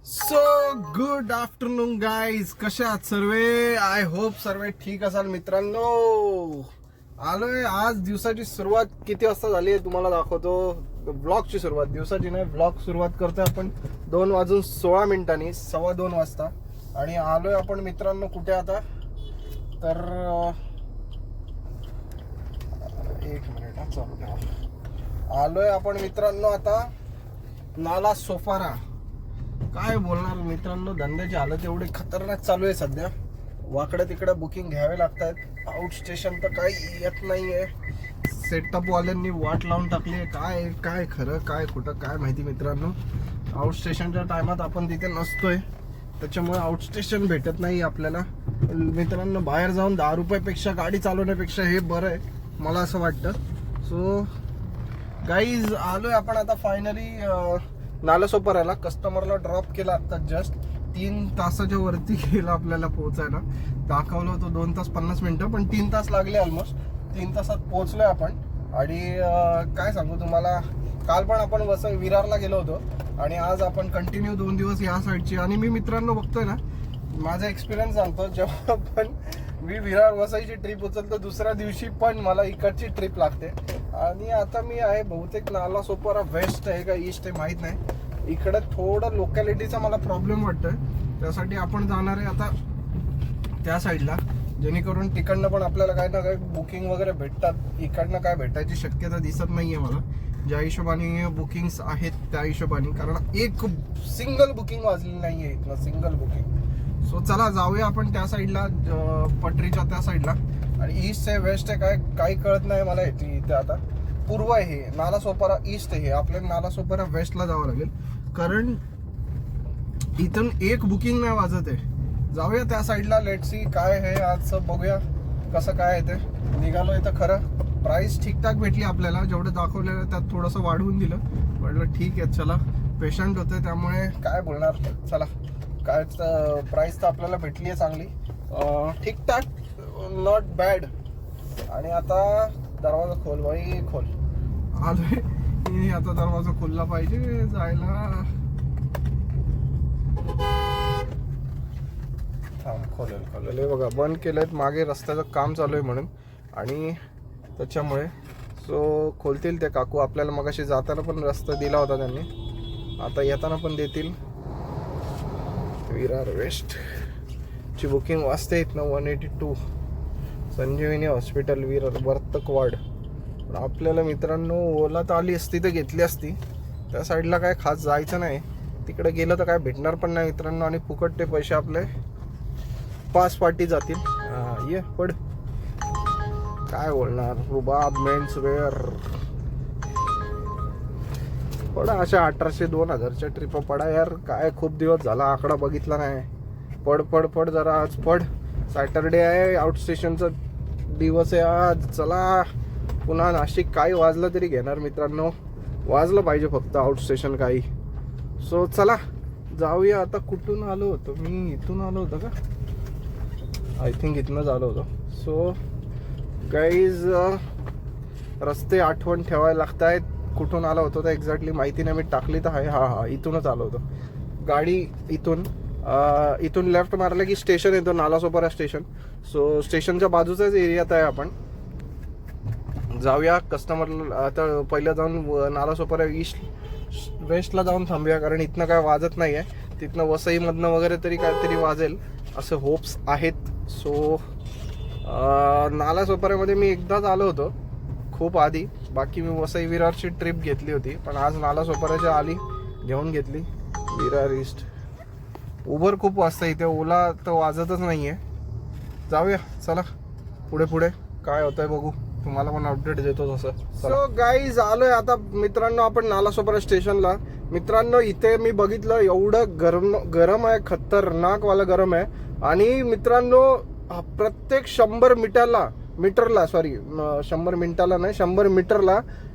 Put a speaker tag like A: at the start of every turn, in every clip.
A: So good afternoon guys, कसे आहात सर्वे? I hope सर्वे ठीक असाल. मित्रांनो, आलोय आज. दिवसाची सुरुवात किती वाजता झाली आहे तुम्हाला दाखवतो. ब्लॉगची सुरुवात, दिवसाची नाही, ब्लॉग सुरुवात करतोय आपण 2:16 2:15 वाजता. आणि आलोय आपण मित्रांनो कुठे आता तर एक मिनिट चालू ठेवा. आलोय आपण मित्रांनो आता नाला सोपारा. काय बोलणार मित्रांनो, धंद्याची हालत एवढी खतरनाक चालू आहे सध्या. वाकडे तिकडे बुकिंग घ्यावे लागतात. आउट स्टेशन तर काही येत नाहीये. सेटअप वाल्यांनी वाट लावून टाकली आहे. काय काय खरं काय खोटं काय माहिती मित्रांनो. आउट स्टेशनच्या टायमात आपण तिथे नसतोय, त्याच्यामुळे आउट स्टेशन भेटत नाही आपल्याला. मित्रांनो, बाहेर जाऊन 10 रुपयापेक्षा गाडी चालवण्यापेक्षा हे बरं आहे मला असं वाटतं. सो गाईज, आलोय आपण आता फायनली नालासोपाऱ्याला. कस्टमरला ड्रॉप केला आता जस्ट. 3 तासाच्या वरती गेला आपल्याला पोहोचायला. दाखवलं होतं 2 तास 50 मिनिटं, पण 3 तास लागले ऑलमोस्ट. 3 तासात पोहोचलोय आपण. आणि काय सांगू तुम्हाला, काल पण आपण विरारला गेलो होतो आणि आज आपण कंटिन्यू 2 दिवस या साईडची. आणि मी मित्रांनो बघतोय ना, माझा एक्सपिरियन्स सांगतो, जेव्हा पण मी विरार वसईची ट्रिप उचलतो दुसऱ्या दिवशी पण मला इकडची ट्रिप लागते. आणि आता मी आहे बहुतेक नालासोपारा वेस्ट आहे का ईस्ट आहे माहीत नाही. इकडे थोडं लोकॅलिटीचा मला प्रॉब्लेम वाटतोय. त्यासाठी आपण जाणार आहे आता त्या साईडला, जेणेकरून तिकडनं पण आपल्याला काय ना काय बुकिंग वगैरे भेटतात. इकडनं काय भेटायची शक्यता दिसत नाही आहे मला, ज्या हिशोबाने बुकिंग्स आहेत त्या हिशोबाने. कारण एक सिंगल बुकिंग वाजलेली नाही आहे इथनं, सिंगल बुकिंग. सो चला जाऊया आपण त्या साईडला, पटरीच्या त्या साईडला. आणि ईस्ट आहे वेस्ट आहे काय काही कळत नाही मला. इथे आता पूर्व आहे हे, नालासोपारा ईस्ट आहे. आपल्याला नालासोपारा वेस्टला जावं लागेल, कारण इथून एक बुकिंग नाही वाजत आहे. जाऊया त्या साईडला. लेट सी काय आहे आजचं, बघूया कसं काय आहे ते. निघालो इथं. खरं प्राईस ठीकठाक भेटली आपल्याला, जेवढं दाखवलेलं त्यात थोडंसं वाढवून दिलं. म्हटलं ठीक आहे चला, पेशंट होते त्यामुळे काय बोलणार. चला, काय प्राईस तर आपल्याला भेटली आहे चांगली, ठीकठाक, नॉट बॅड. आणि आता दरवाजा खोल बाई, खोल. आलोय आता, दरवाजा खोलला पाहिजे जायला. खोलेल बघा, बंद केलंय मागे, रस्त्याचं काम चालू आहे म्हणून आणि त्याच्यामुळे. सो खोलतील ते काकू. आपल्याला मगाशी जाताना पण रस्ता दिला होता त्यांनी, आता येताना पण देतील. विरार वेस्ट ची बुकिंग वाजते इथनं 182 संजीवनी हॉस्पिटल विरार वर्तकवाड. पण आपल्याला मित्रांनो ओला तर आली असती तर घेतली असती. त्या साईडला काय खास जायचं नाही, तिकडे गेलं तर काय भेटणार पण नाही मित्रांनो. आणि फुकट ते पैसे आपले पास पार्टी जातील. ये पड, काय बोलणार. रुबाब मेन्स वेअर पडा. अशा 1800-2000च्या ट्रिप पडा यार. काय खूप दिवस झाला आकडा बघितला नाही. पड पड पड जरा, आज पड. सॅटरडे आहे, आउट स्टेशनचा दिवस आहे आज. चला पुन्हा नाशिक. काही वाजलं तरी घेणार मित्रांनो, वाजलं पाहिजे फक्त आउट स्टेशन काही. सो चला जाऊया आता. कुठून आलो होतो मी? इथून आलो होतो का? आय थिंक इथनंच आलो होतो. सो गाईज, रस्ते आठवण ठेवायला लागत आहेत. कुठून आलो होतो तर एक्झॅक्टली माहिती नाही, मी टाकली तर आहे. हा इथूनच आलो होतो. गाडी इथून लेफ्ट मारलं की स्टेशन येतो, नालासोपारा स्टेशन. सो स्टेशनच्या बाजूचाच एरियात आहे आपण. जाऊया कस्टमर आता. पहिलं जाऊन नालासोपारा ईस्ट वेस्टला जाऊन थांबूया, कारण इथनं काय वाजत नाही आहे. तिथनं वसईमधनं वगैरे तरी काहीतरी वाजेल असं होप्स आहेत. सो नालासोपाऱ्यामध्ये मी एकदाच आलो होतो खूप आधी. बाकी मी वसई विरारची ट्रिप घेतली होती, पण आज नालासोपाऱ्याच्या आली घेऊन घेतली. विरार ईस्ट उबर खूप वाजता इथे, ओला तर वाजतच नाही आहे. जाऊया चला पुढे पुढे काय होतंय बघू, तुम्हाला पण अपडेट देतो तसं. सो गाईज, आलोय आता मित्रांनो आपण नालासोपारा स्टेशनला. मित्रांनो इथे मी बघितलं एवढं गरम आहे, खतरनाकवाला गरम आहे. आणि मित्रांनो प्रत्येक 100 मीटरला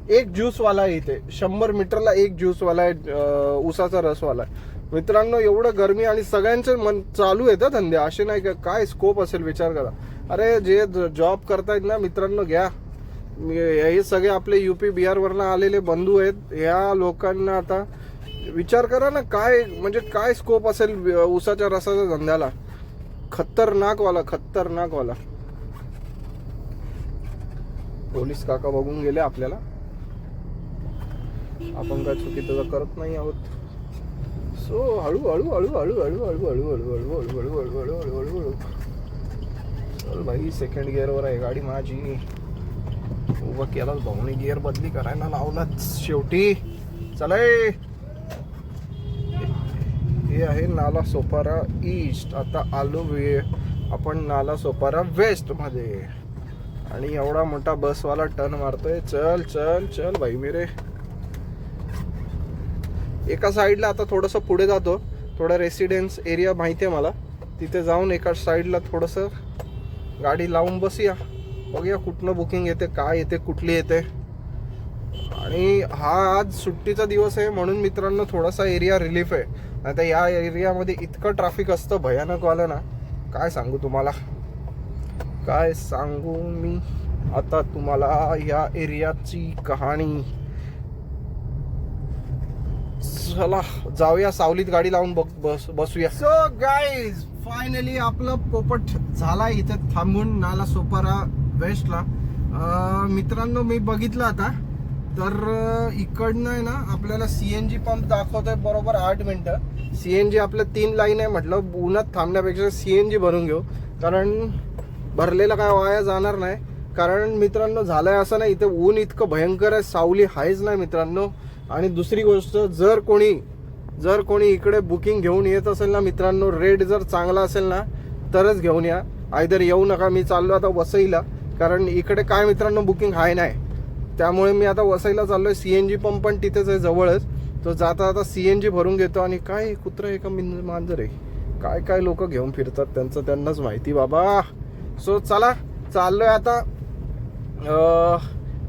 A: एक ज्यूसवाला आहे इथे. 100 मीटरला एक ज्यूसवाला आहे, उसाचा रसवाला आहे. मित्रांनो एवढं गरमी आणि सगळ्यांचे मन चालू आहेत धंदे, असे नाही का. काय स्कोप असेल विचार करा. अरे जे जॉब करतायत ना मित्रांनो, घ्या. हे सगळे आपले UP बिहारवरनं आलेले बंधू आहेत. ह्या लोकांना आता विचार करा ना, काय म्हणजे काय स्कोप असेल ऊसाच्या रसाच्या धंद्याला. खतरनाक वाला. पोलीस काका बघून गेले आपल्याला. आपण काय चुकीचं करत नाही आहोत. सो हळू. चल भाई, सेकंड गिअरवर आहे गाडी माझी. उभा केलाच भाऊने, गिअर बदली करायला लावलाच शेवटी. चलाय. हे आहे नाला सोपारा ईस्ट. आता आलो आपण नाला सोपारा वेस्ट मध्ये. आणि एवढा मोठा बसवाला टर्न मारतोय. चल भाई मेरे. एका साईडला आता थोडंसं पुढे जातो. थोडा रेसिडेन्स एरिया माहिती आहे मला. तिथे जाऊन एका साईडला थोडंसं गाडी लावून बसूया. बघूया कुठनं बुकिंग येते, काय येते, कुठली येते. आणि हा आज सुट्टीचा दिवस आहे म्हणून मित्रांनो थोडासा एरिया रिलीफ आहे. आता या एरियामध्ये इतकं ट्रॅफिक असतं भयानक वालं ना, काय सांगू मी आता तुम्हाला या एरियाची कहाणी. चला जाऊया, सावलीत गाडी लावून बसूया. सो गाईज, फायनली आपलं पोपट झाला इथे थांबून नाला सोपारा वेस्टला. मित्रांनो मी बघितलं आता तर इकडनं आहे ना आपल्याला CNG पंप दाखवतोय बरोबर 8 मिनिटं. CNG आपल्या 3 लाईन आहे. म्हटलं उन्हात थांबण्यापेक्षा CNG भरून घेऊ, कारण भरलेलं काय वाया जाणार नाही. कारण मित्रांनो झालंय असं नाही, इथे ऊन इतकं भयंकर आहे, सावली आहेच नाही मित्रांनो. आणि दुसरी गोष्ट, जर कोणी इकडे बुकिंग घेऊन येत असेल ना मित्रांनो, रेट जर चांगला असेल ना तरच घेऊन या. आयदर येऊ नका. मी चाललो आता वसईला, कारण इकडे काय मित्रांनो बुकिंग आहे नाही. त्यामुळे मी आता वसईला चाललोय. CNG पंप पण तिथेच आहे जवळच. तो जाता CNG भरून घेतो. आणि काय कुत्रं आहे का मांजर आहे, काय लोक घेऊन फिरतात त्यांनाच माहिती बाबा. सो चला चाललोय आता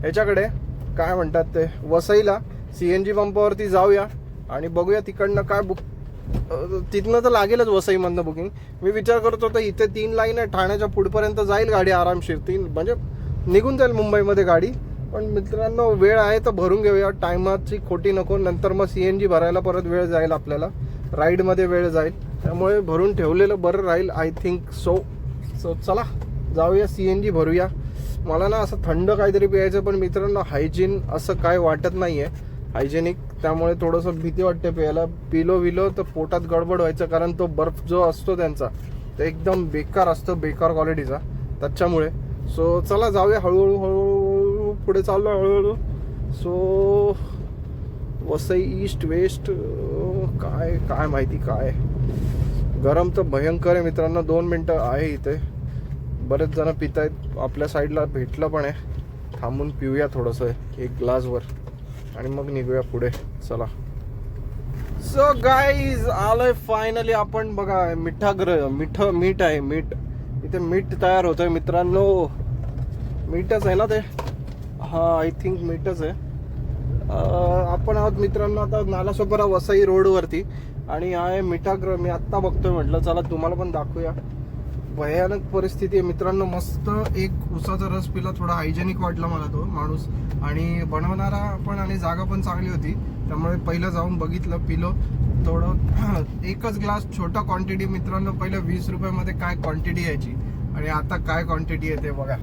A: ह्याच्याकडे, काय म्हणतात ते, वसईला. CNG पंपावरती जाऊया आणि बघूया तिकडनं काय तिथनं तर लागेलच वसईमधनं बुकिंग. मी विचार करत होतो इथे 3 लाईन आहे, ठाण्याच्या पुढपर्यंत जाईल गाडी आरामशीर. 3 म्हणजे निघून जाईल मुंबईमध्ये गाडी. पण मित्रांनो वेळ आहे तर भरून घेऊया, टायमाची खोटी नको. नंतर मग CNG भरायला परत वेळ जाईल आपल्याला, राईडमध्ये वेळ जाईल. त्यामुळे भरून ठेवलेलं बरं राहील आय थिंक सो चला जाऊया, CNG भरूया. मला ना असं थंड काहीतरी प्यायचं, पण मित्रांनो हायजीन असं काय वाटत नाही आहे हायजेनिक. त्यामुळे थोडंसं भीती वाटते प्यायला. पिलो तर पोटात गडबड व्हायचं, कारण तो बर्फ जो असतो त्यांचा ते एकदम बेकार असतो, बेकार क्वालिटीचा. त्याच्यामुळे सो चला जाऊया हळूहळू पुढे चाललो हळूहळू. सो वसई ईस्ट वेस्ट काय माहिती काय. गरम तर भयंकर आहे मित्रांनो. 2 मिनटं आहे इथे. बरेच जण पित आहेत. आपल्या साईडला भेटलं पण आहे. थांबून पिऊया थोडंसं 1 ग्लासवर आणि मग निघूया पुढे. चला. सो गाईज आलोय फायनली आपण. बघा मीठ आहे. इथे मीठ तयार होतंय मित्रांनो. मीठच आहे ना ते, हा आय थिंक मीठच आहे. आपण आहोत मित्रांनो आता नालासोपारा वसई रोडवरती आणि आहे मिठागृह. मी आत्ता बघतोय, म्हटलं चला तुम्हाला पण दाखवूया. भयानक परिस्थिती आहे मित्रांनो. मस्त एक उसाचा रस पिला, थोडा हायजेनिक वाटला मला तो माणूस, आणि बनवणारा पण, आणि जागा पण चांगली होती. त्यामुळे पहिलं जाऊन बघितलं, पिलो थोडं. एकच ग्लास, छोटा क्वांटिटी मित्रांनो. पहिलं 20 रुपयामध्ये काय क्वांटिटी यायची आणि आता काय क्वांटिटी येते बघा.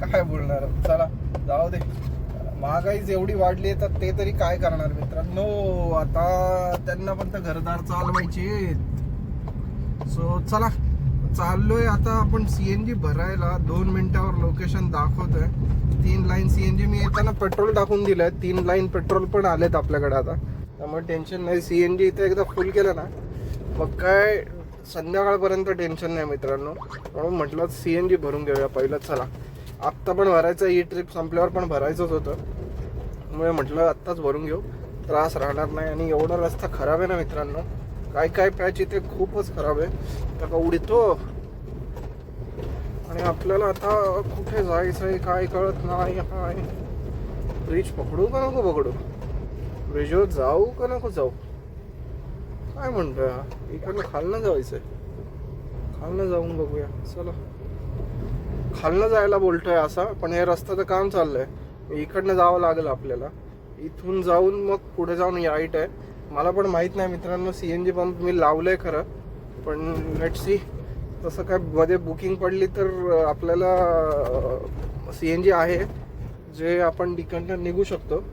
A: काय बोलणार. चला जाऊ दे. महागाईच एवढी वाढली आहे तर ते तरी काय करणार मित्रांनो. आता त्यांना पण तर घरदार चालवायचे. सो चला चाललोय आता आपण CNG भरायला. 2 मिनिटावर लोकेशन दाखवतोय. 3 लाईन CNG. मी येताना पेट्रोल टाकून दिलंय. 3 लाईन पेट्रोल पण आलेत आपल्याकडे आता, त्यामुळे टेन्शन नाही. CNG इथे एकदा फुल केलं ना मग काय संध्याकाळपर्यंत टेन्शन नाही मित्रांनो. म्हणून म्हटलं CNG भरून घेऊया पहिलं. चला आत्ता पण भरायचं, ही ट्रिप संपल्यावर पण भरायचंच होतं. त्यामुळे म्हटलं आत्ताच भरून घेऊ, त्रास राहणार नाही. आणि एवढा रस्ता खराब आहे ना मित्रांनो, काय पॅच इथे खूपच खराब आहे. तर उडतो आणि आपल्याला आता कुठे जायचं आहे काय कळत नाही. ब्रिज पकडू का नको पकडू, ब्रिजवर जाऊ का नको जाऊ, काय म्हणतोय. इकडनं खालनं जायचंय, खालनं जाऊन बघूया. चला खालनं जायला बोलतोय असा, पण हे रस्त्याचं काम चाललंय. इकडनं जावं लागेल आपल्याला. इथून जाऊन मग पुढे जाऊन राईट आहे मला पण माहित नाही मित्रांनो, CNG पंप मी लावलंय खरं, पण लेट्स सी. तसं काय मध्ये बुकिंग पडली तर आपल्याला CNG आहे जे आपण डिकंटन निघू शकतो.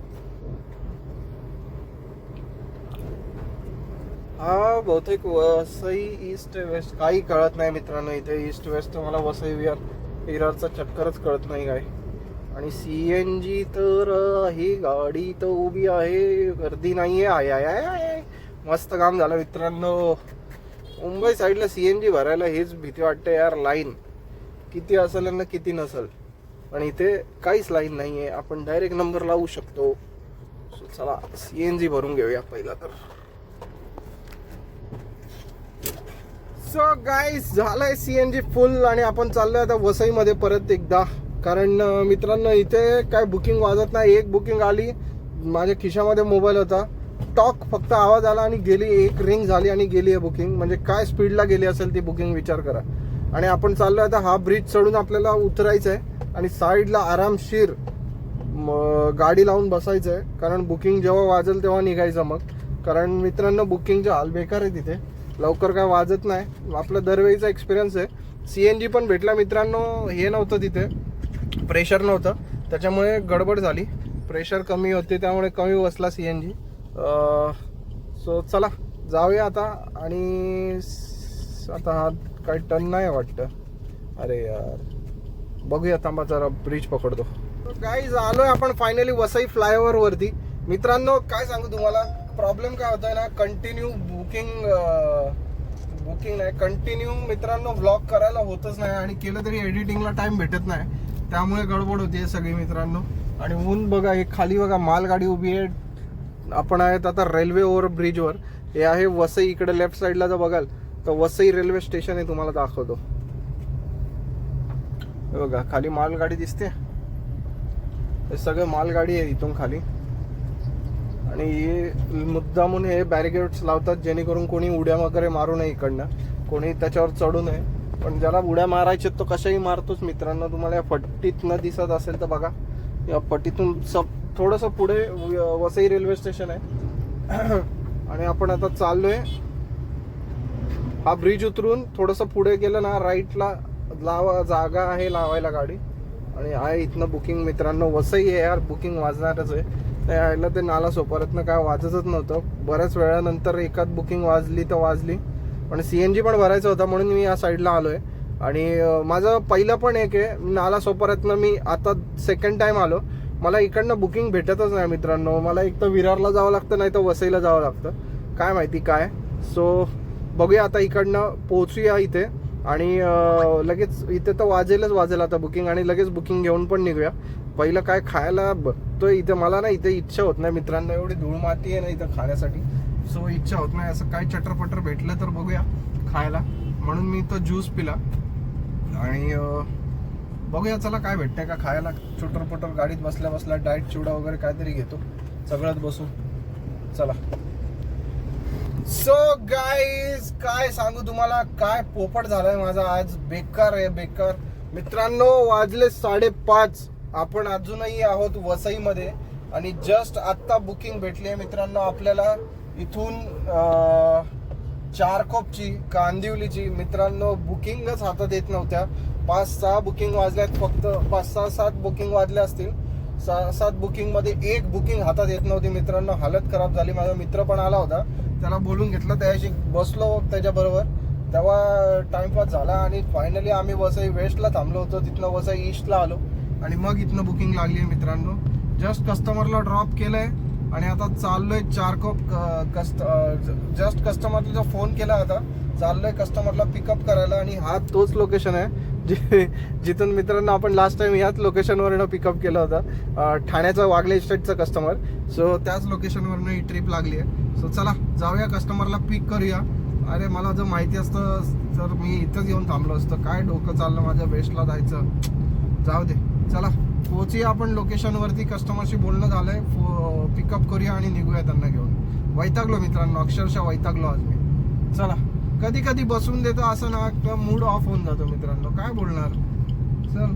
A: हा बहुतेक वसई ईस्ट वेस्ट काही कळत नाही मित्रांनो. इथे ईस्ट वेस्ट मला वसई विरारचा चक्करच कळत नाही काय. आणि CNG तर ही गाडी तर उभी आहे, गर्दी नाहीये. आय आय आय आय, मस्त काम झालं मित्रांनो. मुंबई साईडला CNG भरायला हेच भीती वाटते यार, लाईन किती असेल ना किती नसेल. पण इथे काहीच लाईन नाहीये, आपण डायरेक्ट नंबर लावू शकतो. चला CNG भरून घेऊया पहिला तर. सो गाईस, झालंय CNG फुल आणि आपण चाललोय आता वसईमध्ये परत एकदा. कारण मित्रांनो इथे काय बुकिंग वाजत नाही. एक बुकिंग आली, माझ्या खिशामध्ये मोबाईल होता, टॉक फक्त आवाज आला आणि गेली. एक रिंग झाली आणि गेली आहे बुकिंग. म्हणजे काय स्पीडला गेली असेल ती बुकिंग, विचार करा. आणि आपण चाललोय आता हा ब्रिज चढून आपल्याला उतरायचं आहे आणि साईडला आरामशीर गाडी लावून बसायचं आहे. कारण बुकिंग जेव्हा वाजेल तेव्हा निघायचं मग. कारण मित्रांनो बुकिंगचे हाल बेकार आहे तिथे, लवकर काय वाजत नाही. आपला दरवेळीचा एक्सपिरियन्स आहे. CNG पण भेटला मित्रांनो, हे नव्हतं तिथे, प्रेशर नव्हतं, त्याच्यामुळे गडबड झाली. प्रेशर कमी होते त्यामुळे कमी बसला CNG. सो चला जाऊया आता. आणि आता हा काही टर्न नाही वाटतं. अरे यार, बघूया थांबा जरा, ब्रिज पकडतो. गाईज आलोय आपण फायनली वसई फ्लायओव्हर वरती. मित्रांनो काय सांगू तुम्हाला, प्रॉब्लेम काय होतोय ना, कंटिन्यू बुकिंग नाही, कंटिन्यू मित्रांनो व्लॉग करायला होतच नाही. आणि केलं तरी एडिटिंगला टाइम भेटत नाही, त्यामुळे गडबड होते सगळी मित्रांनो. आणि ऊन बघा, एक खाली बघा मालगाडी उभी आहे. आपण आहेत आता रेल्वे ओव्हर ब्रिजवर. हे आहे वसई. इकडे लेफ्ट साईडला जर बघाल तर वसई रेल्वे स्टेशन आहे, तुम्हाला दाखवतो. हे बघा खाली मालगाडी दिसते, हे सगळं मालगाडी आहे इथून खाली. आणि हे मुद्दामून हे बॅरिकेड्स लावतात जेणेकरून कोणी उड्या वगैरे मारू नये इकडनं, कोणी त्याच्यावर चढू नये. पण ज्याला उड्या मारायचे तो कशाही मारतोच मित्रांनो. तुम्हाला या पट्टीत न दिसत असेल तर बघा, या पट्टीतून थोडंसं पुढे वसई रेल्वे स्टेशन आहे. आणि आपण आता चाललोय. हा ब्रिज उतरून थोडंसं पुढे गेलं ना, राईटला जागा आहे लावायला गाडी. आणि आहे इथनं बुकिंग मित्रांनो. वसई आहे यार, बुकिंग वाजणारच आहे. यायला ते नाला सोपाऱ्यातनं काय वाजतच नव्हतं. बऱ्याच वेळानंतर एकाच बुकिंग वाजली तर वाजली. पण CNG पण भरायचं होता म्हणून मी या साईडला आलोय. आणि माझं पहिलं पण एक आहे, नाला सोपाऱ्यातनं मी आता सेकंड टाइम आलो. मला इकडनं बुकिंग भेटतच नाही मित्रांनो. मला एक तर विरारला जावं लागतं, नाही तर वसईला जावं लागतं, काय माहिती काय. सो बघूया आता, इकडनं पोहोचूया इथे. आणि लगेच इथे तर वाजेल आता बुकिंग, आणि लगेच बुकिंग घेऊन पण निघूया. पहिलं काय खायला बघतोय इथे. मला ना इथे इच्छा होत नाही मित्रांनो, एवढी धूळ माती आहे ना इथं खाण्यासाठी. सो इच्छा होत नाही. असं काय चटरपटर भेटलं तर बघूया खायला, म्हणून मी तो ज्यूस पिला. आणि बघूया चला काय भेटतंय का खायला. चटरपटर गाडीत बसल्या बसल्या डाएट चिवडा वगैरे काहीतरी घेतो सगळ्यात बसून. चला. सो गाईज काय सांगू तुम्हाला, काय पोपट झालाय माझा आज. बेकार आहे बेकार मित्रांनो. वाजले 5:30. आपण अजूनही आहोत वसईमध्ये. आणि जस्ट आत्ता बुकिंग भेटली आहे मित्रांनो आपल्याला इथून चारकोपची, कांदिवलीची. मित्रांनो बुकिंगच हातात येत नव्हत्या. 5-6 बुकिंग वाजल्यात, फक्त 5-6-7 बुकिंग वाजल्या असतील. 6-7 बुकिंगमध्ये एक बुकिंग हातात येत नव्हती मित्रांनो. हालत खराब झाली. माझा मित्र पण आला होता, त्याला बोलून घेतलं, त्याच्याशी बसलो त्याच्याबरोबर, तेव्हा टाइमपास झाला. आणि फायनली आम्ही वसई वेस्टला थांबलो होतो, तिथनं वसई ईस्टला आलो. आणि मग इथनं बुकिंग लागली आहे मित्रांनो. जस्ट कस्टमरला ड्रॉप केलंय आणि आता चाललोय चारकोप. जस्ट कस्टमरला फोन केला होता, चाललोय कस्टमरला पिकअप करायला. आणि हा तोच लोकेशन आहे जिथून मित्रांनो आपण लास्ट टाइम ह्याच लोकेशनवरनं पिकअप केलं होतं, ठाण्याचा वागले इस्टेटचा कस्टमर. सो त्याच लोकेशनवरनं ही ट्रिप लागली आहे. सो चला जाऊया, कस्टमरला पिक करूया. अरे मला जर माहिती असतं तर मी इथंच येऊन थांबलो असतं. काय डोकं चाललं माझ्या वेस्टला जायचं. जाऊ दे, चला पोहोचूया आपण लोकेशनवरती. कस्टमरशी बोलणं झालंय, पिकअप करूया आणि निघूया त्यांना घेऊन. वैतागलो मित्रांनो, अक्षरशः वैतागलो आज मी. चला, कधी कधी बसून देतो असं ना, मूड ऑफ होऊन जातो मित्रांनो, काय बोलणार. चल.